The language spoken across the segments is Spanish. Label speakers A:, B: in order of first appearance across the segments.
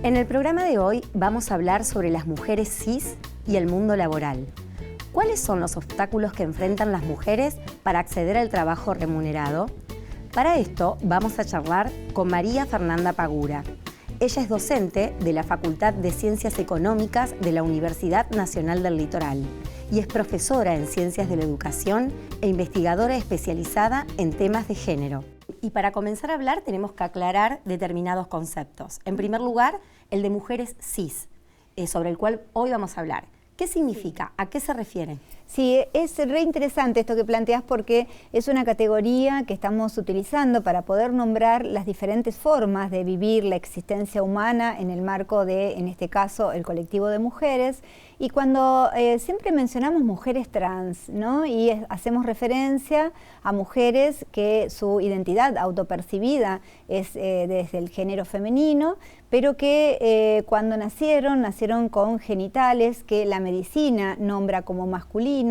A: En el programa de hoy vamos a hablar sobre las mujeres cis y el mundo laboral. ¿Cuáles son los obstáculos que enfrentan las mujeres para acceder al trabajo remunerado? Para esto vamos a charlar con María Fernanda Pagura. Ella es docente de la Facultad de Ciencias Económicas de la Universidad Nacional del Litoral y es profesora en Ciencias de la Educación e investigadora especializada en temas de género. Y para comenzar a hablar tenemos que aclarar determinados conceptos. En primer lugar, el de mujeres cis, sobre el cual hoy vamos a hablar. ¿Qué significa? ¿A qué se refiere?
B: Sí, es re interesante esto que planteas porque es una categoría que estamos utilizando para poder nombrar las diferentes formas de vivir la existencia humana en el marco de, en este caso, el colectivo de mujeres. Y cuando siempre mencionamos mujeres trans, ¿no? Y hacemos referencia a mujeres que su identidad autopercibida es desde el género femenino, pero que cuando nacieron con genitales que la medicina nombra como masculinos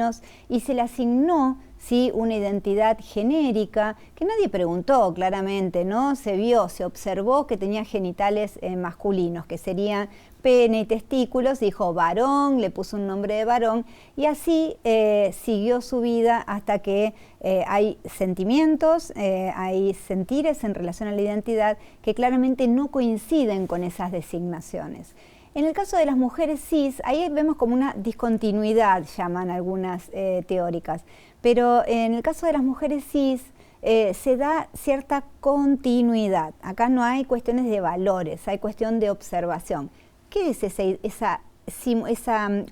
B: y se le asignó una identidad genérica que nadie preguntó claramente, ¿no? Se vio, se observó que tenía genitales masculinos, que serían pene y testículos, dijo varón, le puso un nombre de varón y así siguió su vida hasta que hay sentimientos, hay sentires en relación a la identidad que claramente no coinciden con esas designaciones. En el caso de las mujeres cis, ahí vemos como una discontinuidad, llaman algunas teóricas, pero en el caso de las mujeres cis se da cierta continuidad. Acá no hay cuestiones de valores, hay cuestión de observación. ¿Qué es esa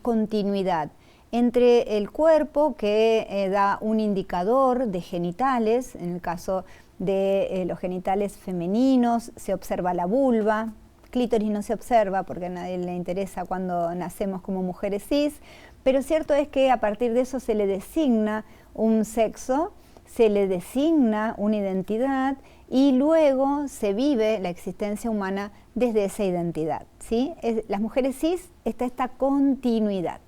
B: continuidad? Entre el cuerpo que da un indicador de genitales, en el caso de los genitales femeninos se observa la vulva, clítoris no se observa porque a nadie le interesa cuando nacemos como mujeres cis, pero cierto es que a partir de eso se le designa un sexo, se le designa una identidad y luego se vive la existencia humana desde esa identidad, ¿sí? Las mujeres cis está esta continuidad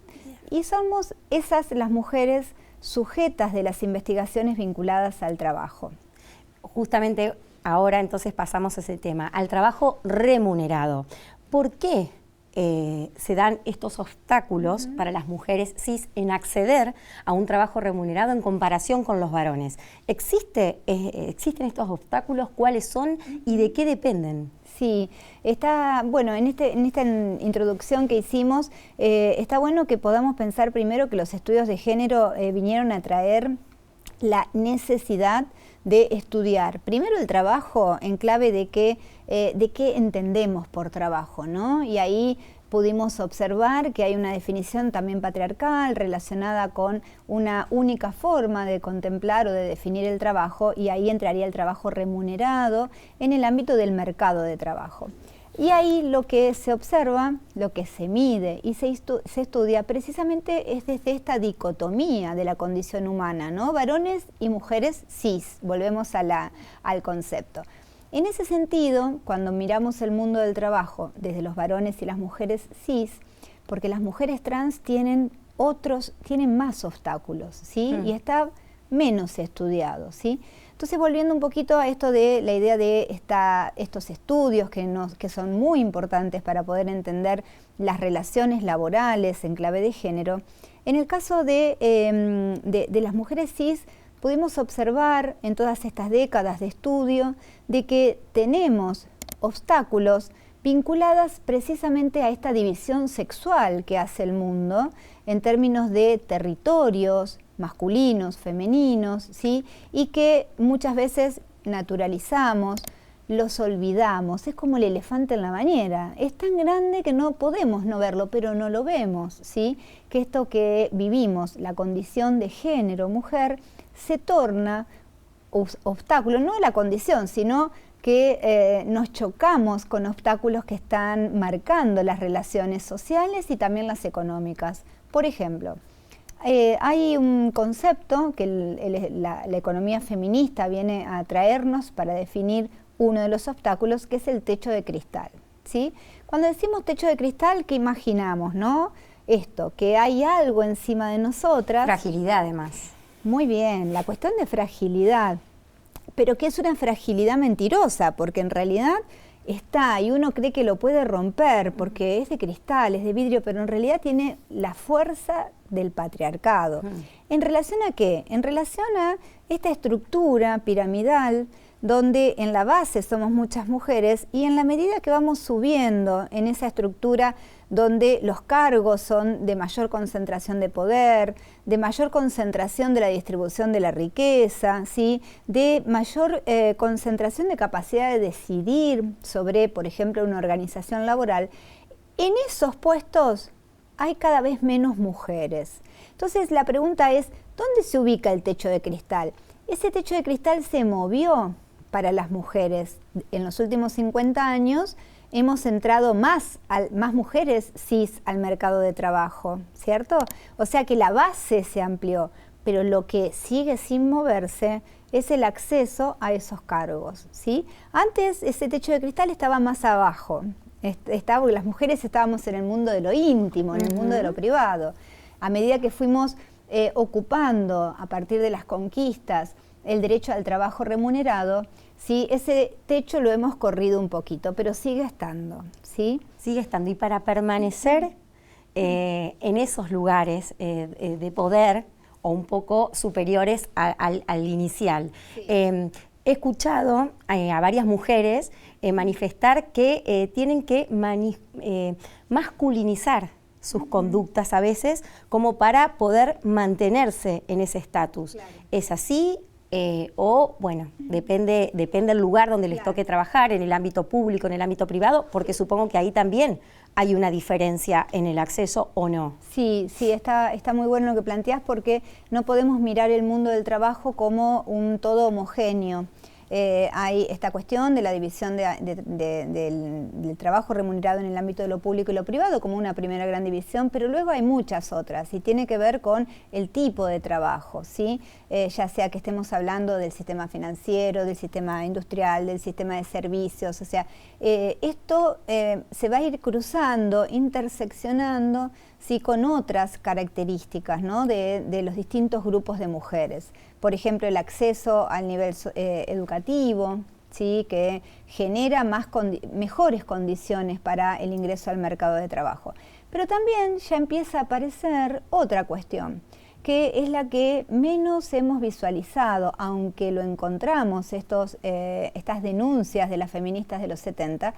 B: y somos esas las mujeres sujetas de las investigaciones vinculadas al trabajo.
A: Justamente ahora entonces pasamos a ese tema, al trabajo remunerado. ¿Por qué se dan estos obstáculos para las mujeres cis en acceder a un trabajo remunerado en comparación con los varones? ¿Existen estos obstáculos? ¿Cuáles son y de qué dependen?
B: Sí, está bueno, en esta introducción que hicimos, está bueno que podamos pensar primero que los estudios de género vinieron a traer la necesidad de estudiar primero el trabajo en clave de qué entendemos por trabajo, ¿no? Y ahí pudimos observar que hay una definición también patriarcal relacionada con una única forma de contemplar o de definir el trabajo, y ahí entraría el trabajo remunerado en el ámbito del mercado de trabajo. Y ahí lo que se observa, lo que se mide y se estudia precisamente es desde esta dicotomía de la condición humana, ¿no? Varones y mujeres cis, volvemos al concepto. En ese sentido, cuando miramos el mundo del trabajo desde los varones y las mujeres cis, porque las mujeres trans tienen más obstáculos, ¿sí? Y está menos estudiado, ¿sí? Entonces, volviendo un poquito a esto de la idea de estos estudios que son muy importantes para poder entender las relaciones laborales en clave de género, en el caso de las mujeres cis, pudimos observar en todas estas décadas de estudio de que tenemos obstáculos vinculadas precisamente a esta división sexual que hace el mundo en términos de territorios masculinos, femeninos, ¿sí? Y que muchas veces naturalizamos, los olvidamos, es como el elefante en la bañera, es tan grande que no podemos no verlo, pero no lo vemos, ¿sí? Que esto que vivimos, la condición de género mujer, se torna obstáculo, no la condición, sino que nos chocamos con obstáculos que están marcando las relaciones sociales y también las económicas. Por ejemplo, hay un concepto que la economía feminista viene a traernos para definir uno de los obstáculos, que es el techo de cristal, ¿sí? Cuando decimos techo de cristal, ¿qué imaginamos, no? Esto, que hay algo encima de nosotras.
A: Fragilidad, además.
B: Muy bien, la cuestión de fragilidad, pero que es una fragilidad mentirosa, porque en realidad está y uno cree que lo puede romper porque es de cristal, es de vidrio, pero en realidad tiene la fuerza del patriarcado. ¿En relación a qué? En relación a esta estructura piramidal donde en la base somos muchas mujeres y en la medida que vamos subiendo en esa estructura donde los cargos son de mayor concentración de poder, de mayor concentración de la distribución de la riqueza, ¿sí? De mayor concentración de capacidad de decidir sobre, por ejemplo, una organización laboral, en esos puestos hay cada vez menos mujeres. Entonces la pregunta es, ¿dónde se ubica el techo de cristal? Ese techo de cristal se movió para las mujeres. En los últimos 50 años hemos entrado más mujeres cis al mercado de trabajo, ¿cierto? O sea que la base se amplió, pero lo que sigue sin moverse es el acceso a esos cargos, ¿sí? Antes ese techo de cristal estaba más abajo, porque las mujeres estábamos en el mundo de lo íntimo, en el mundo de lo privado. A medida que fuimos ocupando, a partir de las conquistas, el derecho al trabajo remunerado, ¿sí? Ese techo lo hemos corrido un poquito, pero sigue estando, ¿sí?
A: Sigue estando. Y para permanecer en esos lugares de poder o un poco superiores al inicial, sí. He escuchado a varias mujeres manifestar que tienen que masculinizar sus conductas a veces como para poder mantenerse en ese estatus. Claro. ¿Es así? O, bueno, depende del lugar donde les toque trabajar, en el ámbito público, en el ámbito privado, porque supongo que ahí también hay una diferencia en el acceso, ¿o no?
B: Sí, está muy bueno lo que planteás, porque no podemos mirar el mundo del trabajo como un todo homogéneo. Hay esta cuestión de la división del trabajo remunerado en el ámbito de lo público y lo privado como una primera gran división, pero luego hay muchas otras y tiene que ver con el tipo de trabajo, ¿sí? Ya sea que estemos hablando del sistema financiero, del sistema industrial, del sistema de servicios, o sea, esto se va a ir cruzando, interseccionando, sí, con otras características, ¿no? de los distintos grupos de mujeres. Por ejemplo, el acceso al nivel educativo, ¿sí? Que genera mejores condiciones para el ingreso al mercado de trabajo. Pero también ya empieza a aparecer otra cuestión, que es la que menos hemos visualizado, aunque lo encontramos, estas denuncias de las feministas de los 70.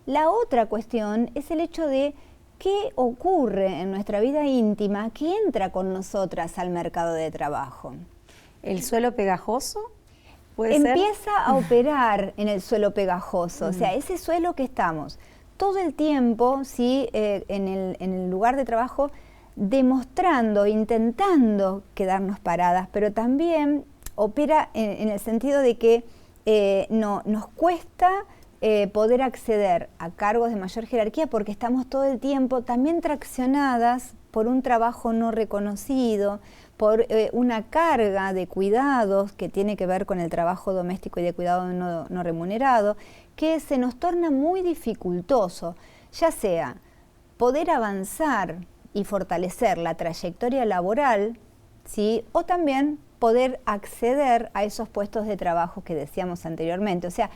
B: La otra cuestión es el hecho de qué ocurre en nuestra vida íntima que entra con nosotras al mercado de trabajo.
A: ¿El suelo pegajoso? ¿Puede ser?
B: Empieza a operar en el suelo pegajoso, o sea, ese suelo que estamos todo el tiempo, ¿sí? En el lugar de trabajo, demostrando, intentando quedarnos paradas, pero también opera en el sentido de que nos cuesta poder acceder a cargos de mayor jerarquía porque estamos todo el tiempo también traccionadas por un trabajo no reconocido, por una carga de cuidados que tiene que ver con el trabajo doméstico y de cuidado no remunerado, que se nos torna muy dificultoso, ya sea poder avanzar y fortalecer la trayectoria laboral, ¿sí? O también poder acceder a esos puestos de trabajo que decíamos anteriormente. O sea,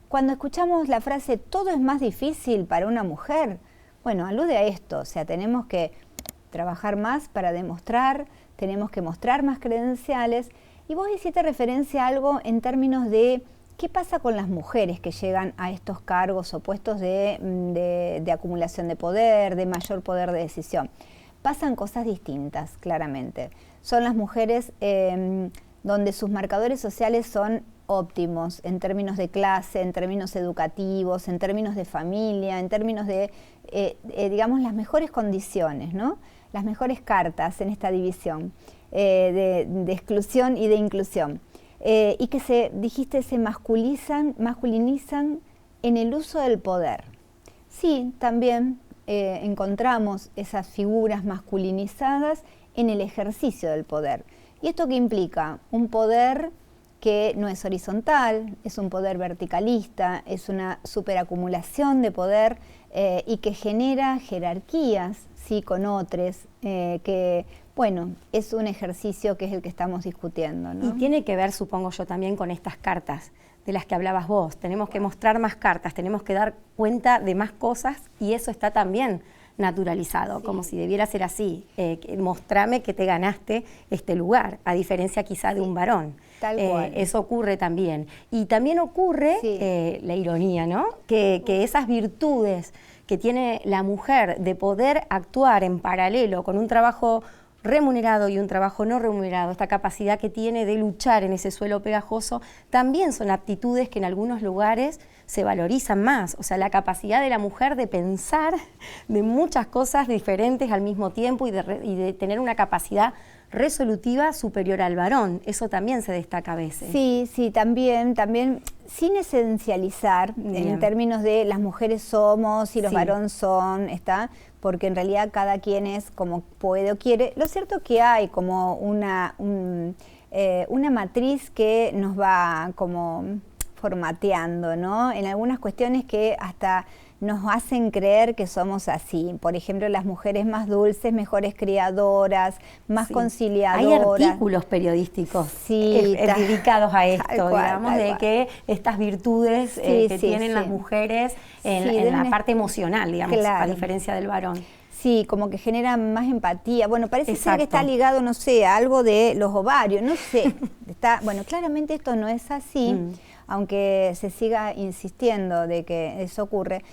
B: cuando escuchamos la frase todo es más difícil para una mujer, bueno, alude a esto, o sea, tenemos que trabajar más para demostrar, tenemos que mostrar más credenciales. Y vos hiciste referencia a algo en términos de qué pasa con las mujeres que llegan a estos cargos o puestos de acumulación de poder, de mayor poder de decisión. Pasan cosas distintas, claramente. Son las mujeres donde sus marcadores sociales son óptimos en términos de clase, en términos educativos, en términos de familia, en términos de, digamos, las mejores condiciones, ¿no? Las mejores cartas en esta división de exclusión y de inclusión. Y que dijiste, se masculinizan en el uso del poder. Sí, también encontramos esas figuras masculinizadas en el ejercicio del poder. ¿Y esto qué implica? Un poder que no es horizontal, es un poder verticalista, es una superacumulación de poder y que genera jerarquías, sí, con otros, que, bueno, es un ejercicio que es el que estamos discutiendo, ¿no?
A: Y tiene que ver, supongo yo, también con estas cartas de las que hablabas vos. Tenemos que mostrar más cartas, tenemos que dar cuenta de más cosas y eso está también naturalizado, como si debiera ser así. Mostrame que te ganaste este lugar, a diferencia quizá de un varón.
B: Tal cual.
A: Eso ocurre también. Y también ocurre la ironía, ¿no? Que esas virtudes que tiene la mujer de poder actuar en paralelo con un trabajo remunerado y un trabajo no remunerado, esta capacidad que tiene de luchar en ese suelo pegajoso, también son aptitudes que en algunos lugares se valorizan más. O sea, la capacidad de la mujer de pensar de muchas cosas diferentes al mismo tiempo y de tener una capacidad resolutiva superior al varón. Eso también se destaca a veces.
B: Sí, también, sin esencializar en términos de las mujeres somos y los varones son, porque en realidad cada quien es como puede o quiere. Lo cierto que hay como una matriz que nos va como formateando, ¿no? En algunas cuestiones que hasta nos hacen creer que somos así. Por ejemplo, las mujeres más dulces, mejores criadoras, más conciliadoras.
A: Hay artículos periodísticos dedicados a esto, digamos, de que estas virtudes que tienen las mujeres en la parte emocional, digamos, a diferencia del varón.
B: Sí, como que genera más empatía. Bueno, parece ser que está ligado, no sé, a algo de los ovarios, no sé. Bueno, claramente esto no es así. Aunque se siga insistiendo de que eso ocurre,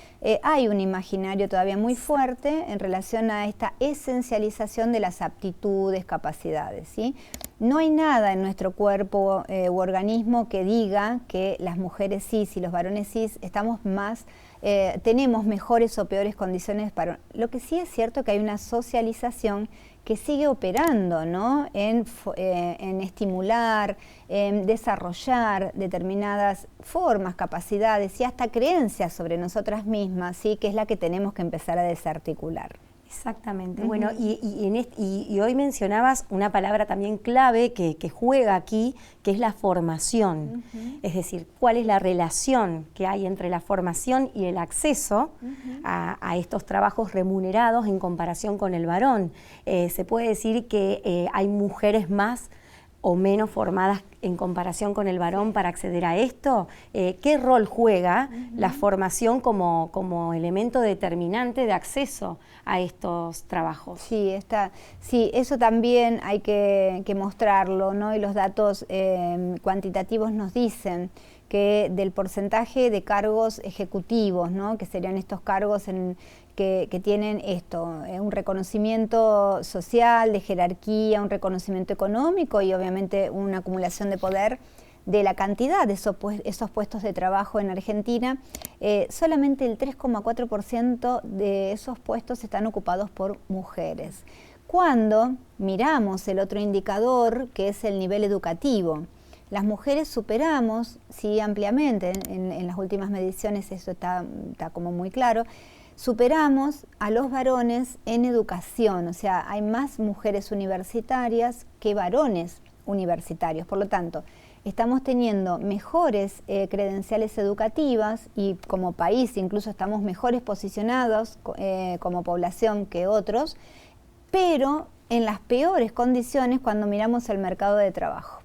B: hay un imaginario todavía muy fuerte en relación a esta esencialización de las aptitudes, capacidades, ¿sí? No hay nada en nuestro cuerpo u organismo que diga que las mujeres cis y los varones cis estamos tenemos mejores o peores condiciones para... Lo que sí es cierto que hay una socialización que sigue operando, ¿no? en estimular, en desarrollar determinadas formas, capacidades y hasta creencias sobre nosotras mismas, ¿sí? Que es la que tenemos que empezar a desarticular.
A: Exactamente. Bueno, y hoy mencionabas una palabra también clave que juega aquí, que es la formación. Es decir, cuál es la relación que hay entre la formación y el acceso a estos trabajos remunerados en comparación con el varón. Se puede decir que hay mujeres más o menos formadas en comparación con el varón para acceder a esto. ¿Qué rol juega la formación como elemento determinante de acceso a estos trabajos?
B: Sí, eso también hay que mostrarlo, ¿no? Y los datos cuantitativos nos dicen que del porcentaje de cargos ejecutivos, ¿no? Que serían estos cargos que tienen un reconocimiento social, de jerarquía, un reconocimiento económico y obviamente una acumulación de poder, de la cantidad de esos puestos de trabajo en Argentina, solamente el 3,4% de esos puestos están ocupados por mujeres. Cuando miramos el otro indicador, que es el nivel educativo, las mujeres superamos, sí, ampliamente, en las últimas mediciones eso está como muy claro, superamos a los varones en educación, o sea, hay más mujeres universitarias que varones universitarios, por lo tanto, estamos teniendo mejores credenciales educativas y como país incluso estamos mejores posicionados como población que otros, pero en las peores condiciones cuando miramos el mercado de trabajo.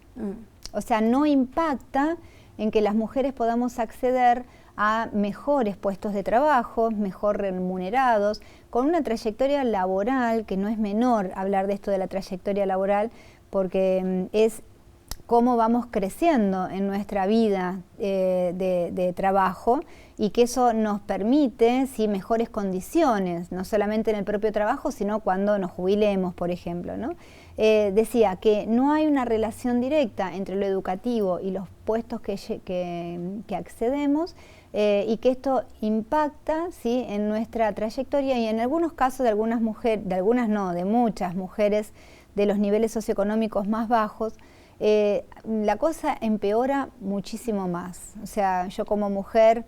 B: O sea, no impacta en que las mujeres podamos acceder a mejores puestos de trabajo, mejor remunerados, con una trayectoria laboral, que no es menor hablar de esto de la trayectoria laboral, porque es cómo vamos creciendo en nuestra vida de trabajo y que eso nos permite mejores condiciones, no solamente en el propio trabajo, sino cuando nos jubilemos, por ejemplo, ¿no? Decía que no hay una relación directa entre lo educativo y los puestos que accedemos y que esto impacta, ¿sí?, en nuestra trayectoria y en algunos casos de algunas mujeres, de muchas mujeres de los niveles socioeconómicos más bajos, la cosa empeora muchísimo más. O sea, yo como mujer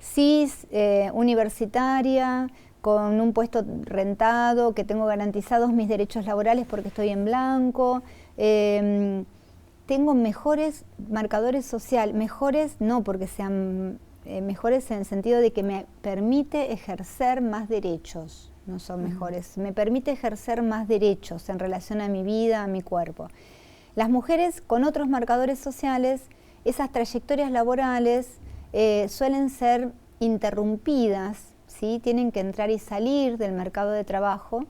B: cis, universitaria, con un puesto rentado, que tengo garantizados mis derechos laborales porque estoy en blanco, tengo mejores marcadores sociales, mejores no porque sean mejores en el sentido de que me permite ejercer más derechos, no son mejores, me permite ejercer más derechos en relación a mi vida, a mi cuerpo. Las mujeres con otros marcadores sociales esas trayectorias laborales suelen ser interrumpidas, ¿sí? Tienen que entrar y salir del mercado de trabajo,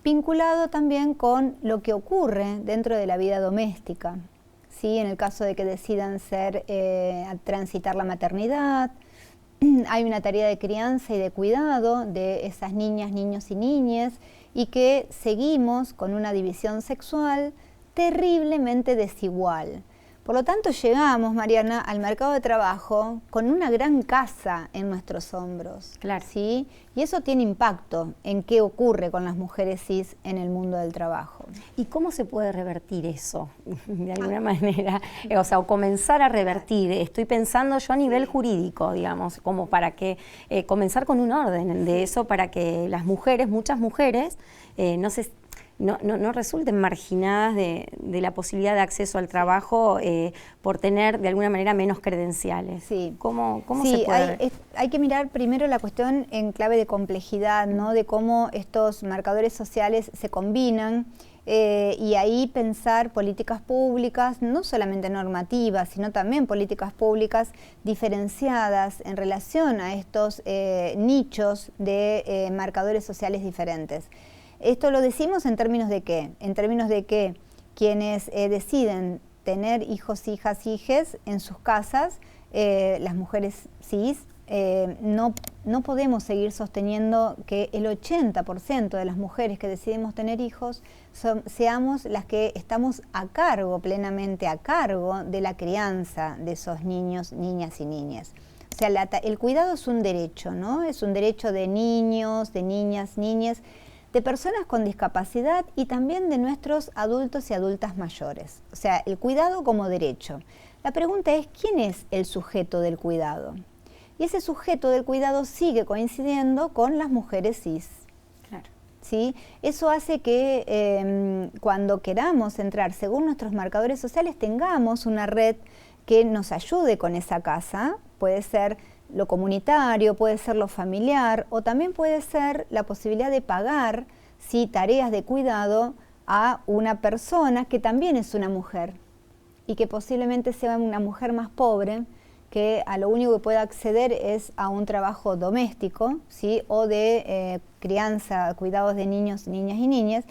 B: vinculado también con lo que ocurre dentro de la vida doméstica, ¿sí? En el caso de que decidan transitar la maternidad, hay una tarea de crianza y de cuidado de esas niñas, niños y niñas, y que seguimos con una división sexual terriblemente desigual. Por lo tanto, llegamos, Mariana, al mercado de trabajo con una gran casa en nuestros hombros.
A: Claro.
B: ¿Sí? Y eso tiene impacto en qué ocurre con las mujeres cis en el mundo del trabajo.
A: ¿Y cómo se puede revertir eso, de alguna manera? O sea, o comenzar a revertir. Estoy pensando yo a nivel jurídico, digamos, como para que comenzar con un orden de eso para que las mujeres, muchas mujeres, no resulten marginadas de la posibilidad de acceso al trabajo por tener de alguna manera menos credenciales.
B: Sí.
A: ¿Cómo se puede?
B: Hay que mirar primero la cuestión en clave de complejidad, ¿no? De cómo estos marcadores sociales se combinan y ahí pensar políticas públicas, no solamente normativas, sino también políticas públicas diferenciadas en relación a estos nichos de marcadores sociales diferentes. Esto lo decimos en términos de ¿qué? En términos de que quienes deciden tener hijos, hijas, hijes en sus casas, las mujeres cis, no podemos seguir sosteniendo que el 80% de las mujeres que decidimos tener hijos seamos las que estamos a cargo, plenamente a cargo de la crianza de esos niños, niñas y niñas. O sea, el cuidado es un derecho, ¿no? Es un derecho de niños, de niñas, niñas, de personas con discapacidad y también de nuestros adultos y adultas mayores. O sea, el cuidado como derecho. La pregunta es, ¿quién es el sujeto del cuidado? Y ese sujeto del cuidado sigue coincidiendo con las mujeres cis.
A: Claro.
B: ¿Sí? Eso hace que cuando queramos entrar según nuestros marcadores sociales tengamos una red que nos ayude con esa casa. Puede ser lo comunitario, puede ser lo familiar o también puede ser la posibilidad de pagar tareas de cuidado a una persona que también es una mujer y que posiblemente sea una mujer más pobre que a lo único que pueda acceder es a un trabajo doméstico, ¿sí? O de crianza, cuidados de niños, niñas y niñas,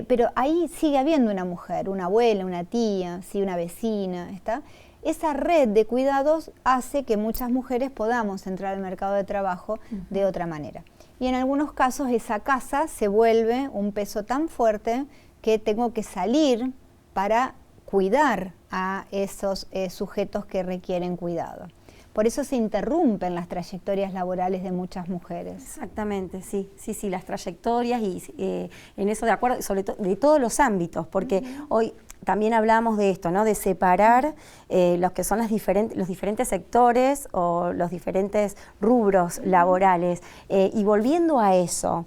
B: pero ahí sigue habiendo una mujer, una abuela, una tía, ¿sí? Una vecina, ¿está? Esa red de cuidados hace que muchas mujeres podamos entrar al mercado de trabajo de otra manera. Y en algunos casos esa casa se vuelve un peso tan fuerte que tengo que salir para cuidar a esos sujetos que requieren cuidado. Por eso se interrumpen las trayectorias laborales de muchas mujeres.
A: Exactamente, sí, las trayectorias y en eso de acuerdo, sobre todo de todos los ámbitos, porque hoy también hablamos de esto, ¿no? De separar los que son los diferentes sectores o los diferentes rubros laborales. Y volviendo a eso,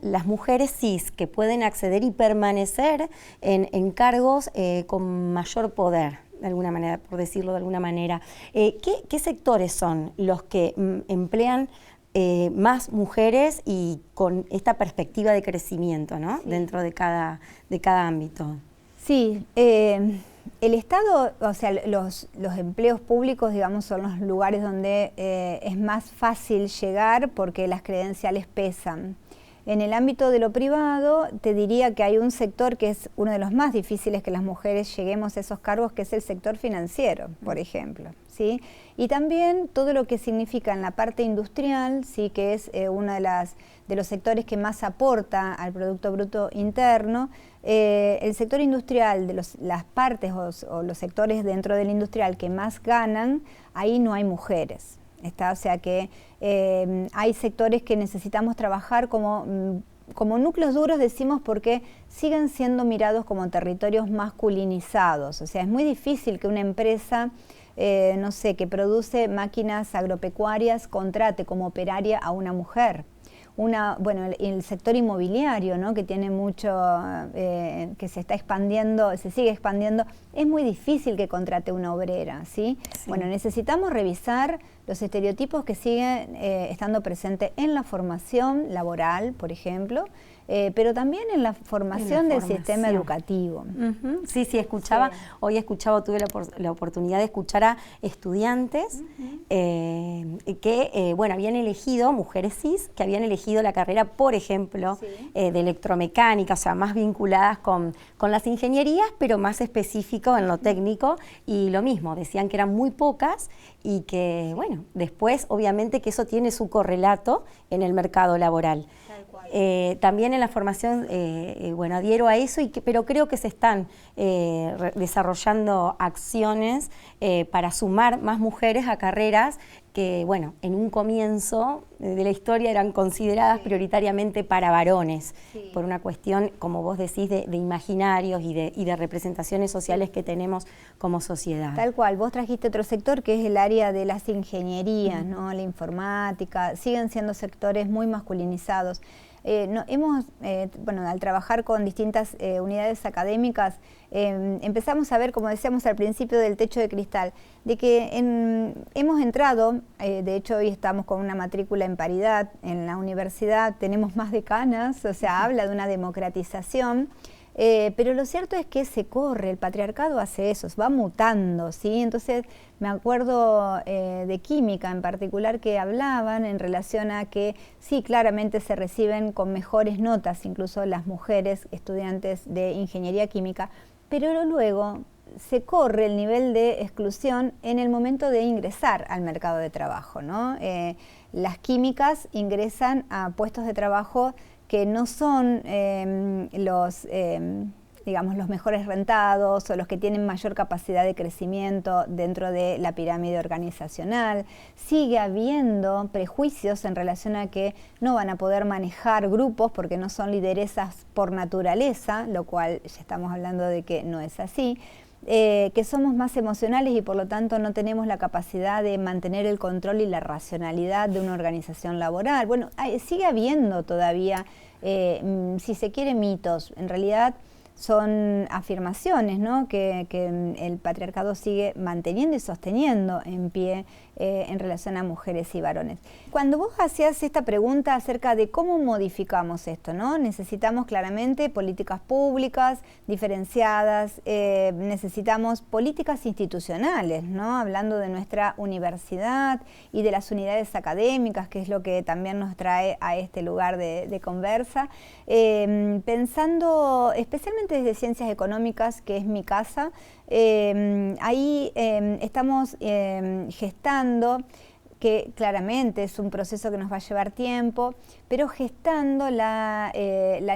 A: las mujeres cis que pueden acceder y permanecer en cargos con mayor poder, de alguna manera, por decirlo de alguna manera, ¿qué sectores son los que emplean más mujeres y con esta perspectiva de crecimiento, ¿no?
B: Sí.
A: Dentro de cada ámbito?
B: Sí, el Estado, o sea, los empleos públicos, digamos, son los lugares donde es más fácil llegar porque las credenciales pesan. En el ámbito de lo privado, te diría que hay un sector que es uno de los más difíciles que las mujeres lleguemos a esos cargos, que es el sector financiero, por ejemplo, ¿sí? Y también todo lo que significa en la parte industrial, sí, que es uno de los sectores que más aporta al Producto Bruto Interno. El sector industrial, de las partes o los sectores dentro del industrial que más ganan, ahí no hay mujeres. O sea que hay sectores que necesitamos trabajar como núcleos duros, decimos, porque siguen siendo mirados como territorios masculinizados. O sea, es muy difícil que una empresa, no sé, que produce máquinas agropecuarias contrate como operaria a una mujer. Bueno, el sector inmobiliario, ¿no? Que tiene mucho, que se está expandiendo, se sigue expandiendo, es muy difícil que contrate una obrera, ¿sí?
A: Sí.
B: Bueno, necesitamos revisar los estereotipos que siguen estando presentes en la formación laboral, por ejemplo, pero también en la formación del sistema educativo.
A: Sí, escuchaba, sí. Hoy tuve la oportunidad de escuchar a estudiantes que, bueno, habían elegido, mujeres cis, que habían elegido la carrera, por ejemplo, de electromecánica, o sea, más vinculadas con las ingenierías, pero más específico en lo técnico, y lo mismo, decían que eran muy pocas y que, bueno, después, obviamente, que eso tiene su correlato en el mercado laboral. También en la formación, bueno, adhiero a eso, pero creo que se están desarrollando acciones para sumar más mujeres a carreras que, bueno, en un comienzo de la historia eran consideradas prioritariamente para varones, por una cuestión, como vos decís, de imaginarios y de representaciones sociales que tenemos como sociedad.
B: Tal cual, vos trajiste otro sector que es el área de las ingenierías, ¿no? La informática, siguen siendo sectores muy masculinizados. Bueno, al trabajar con distintas unidades académicas, empezamos a ver, como decíamos al principio del techo de cristal, de que hemos entrado, de hecho hoy estamos con una matrícula en paridad en la universidad, tenemos más decanas, o sea, habla de una democratización. Pero lo cierto es que se corre, el patriarcado hace eso, va mutando, ¿sí? Entonces me acuerdo de química en particular que hablaban en relación a que sí, claramente se reciben con mejores notas, incluso las mujeres estudiantes de ingeniería química, pero luego se corre el nivel de exclusión en el momento de ingresar al mercado de trabajo, ¿no? Las químicas ingresan a puestos de trabajo que no son digamos, los mejores rentados o los que tienen mayor capacidad de crecimiento dentro de la pirámide organizacional. Sigue habiendo prejuicios en relación a que no van a poder manejar grupos porque no son lideresas por naturaleza, lo cual ya estamos hablando de que no es así. Que somos más emocionales y por lo tanto no tenemos la capacidad de mantener el control y la racionalidad de una organización laboral. Bueno, sigue habiendo todavía, si se quiere, mitos. En realidad son afirmaciones, ¿no? que el patriarcado sigue manteniendo y sosteniendo en pie en relación a mujeres y varones. Cuando vos hacías esta pregunta acerca de cómo modificamos esto, ¿no? Necesitamos claramente políticas públicas diferenciadas, necesitamos políticas institucionales, ¿no? Hablando de nuestra universidad y de las unidades académicas, que es lo que también nos trae a este lugar de conversa, pensando especialmente desde ciencias económicas, que es mi casa. Ahí estamos gestando, que claramente es un proceso que nos va a llevar tiempo, pero gestando la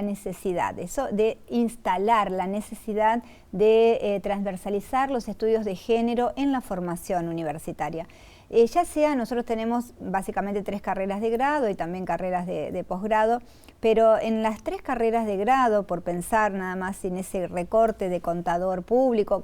B: necesidad de instalar la necesidad de transversalizar los estudios de género en la formación universitaria. Ya sea, nosotros tenemos básicamente 3 carreras de grado y también carreras de posgrado, pero en las 3 carreras de grado, por pensar nada más en ese recorte de contador público,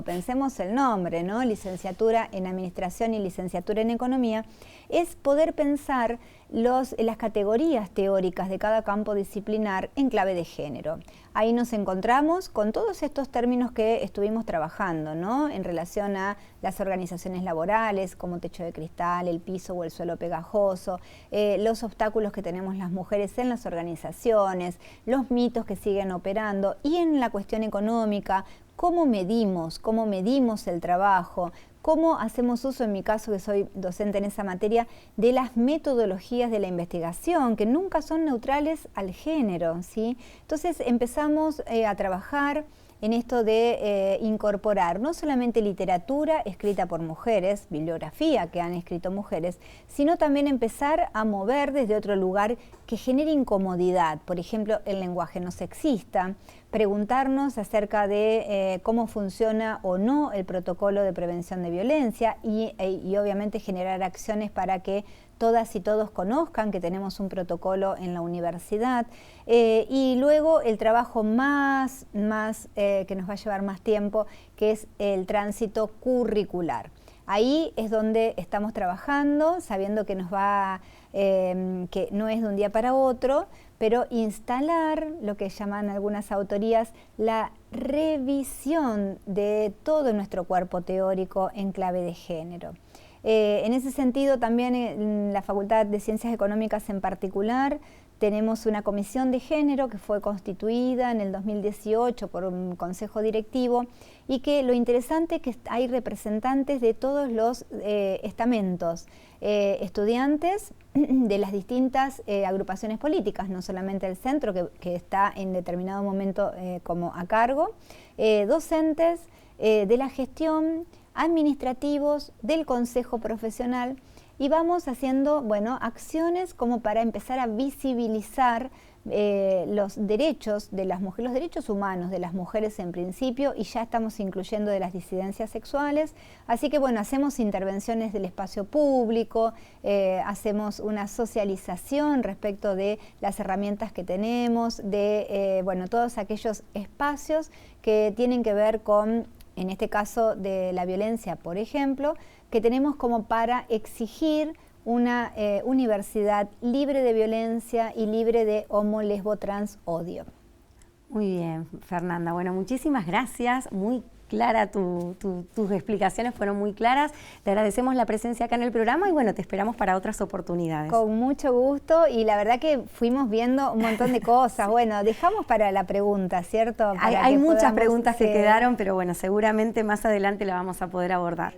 B: pensemos el nombre, ¿no? Licenciatura en Administración y licenciatura en Economía, es poder pensar las categorías teóricas de cada campo disciplinar en clave de género. Ahí nos encontramos con todos estos términos que estuvimos trabajando, ¿no? En relación a las organizaciones laborales, como techo de cristal, el piso o el suelo pegajoso, los obstáculos que tenemos las mujeres en las organizaciones, los mitos que siguen operando, y en la cuestión económica, cómo medimos el trabajo, cómo hacemos uso, en mi caso que soy docente en esa materia, de las metodologías de la investigación, que nunca son neutrales al género, ¿sí? Entonces empezamos a trabajar en esto de incorporar no solamente literatura escrita por mujeres, bibliografía que han escrito mujeres, sino también empezar a mover desde otro lugar que genere incomodidad, por ejemplo, el lenguaje no sexista, preguntarnos acerca de cómo funciona o no el protocolo de prevención de violencia y obviamente generar acciones para que todas y todos conozcan que tenemos un protocolo en la universidad, y luego el trabajo más que nos va a llevar más tiempo, que es el tránsito curricular. Ahí es donde estamos trabajando, sabiendo que que no es de un día para otro, pero instalar lo que llaman algunas autorías la revisión de todo nuestro cuerpo teórico en clave de género. En ese sentido, también en la Facultad de Ciencias Económicas en particular, tenemos una comisión de género que fue constituida en el 2018 por un consejo directivo y que lo interesante es que hay representantes de todos los estamentos, estudiantes de las distintas agrupaciones políticas, no solamente el centro que está en determinado momento como a cargo, docentes de la gestión, administrativos, del consejo profesional, y vamos haciendo, bueno, acciones como para empezar a visibilizar los derechos de las mujeres, los derechos humanos de las mujeres en principio, y ya estamos incluyendo de las disidencias sexuales. Así que bueno, hacemos intervenciones del espacio público, hacemos una socialización respecto de las herramientas que tenemos, de bueno, todos aquellos espacios que tienen que ver con, en este caso de la violencia, por ejemplo, que tenemos como para exigir una universidad libre de violencia y libre de homo, lesbo, trans, odio.
A: Muy bien, Fernanda. Bueno, muchísimas gracias. Muy clara, tus explicaciones fueron muy claras. Te agradecemos la presencia acá en el programa y bueno, te esperamos para otras oportunidades.
B: Con mucho gusto, y la verdad que fuimos viendo un montón de cosas. Sí. Bueno, dejamos para la pregunta, ¿cierto?
A: Hay muchas preguntas que quedaron, pero bueno, seguramente más adelante la vamos a poder abordar.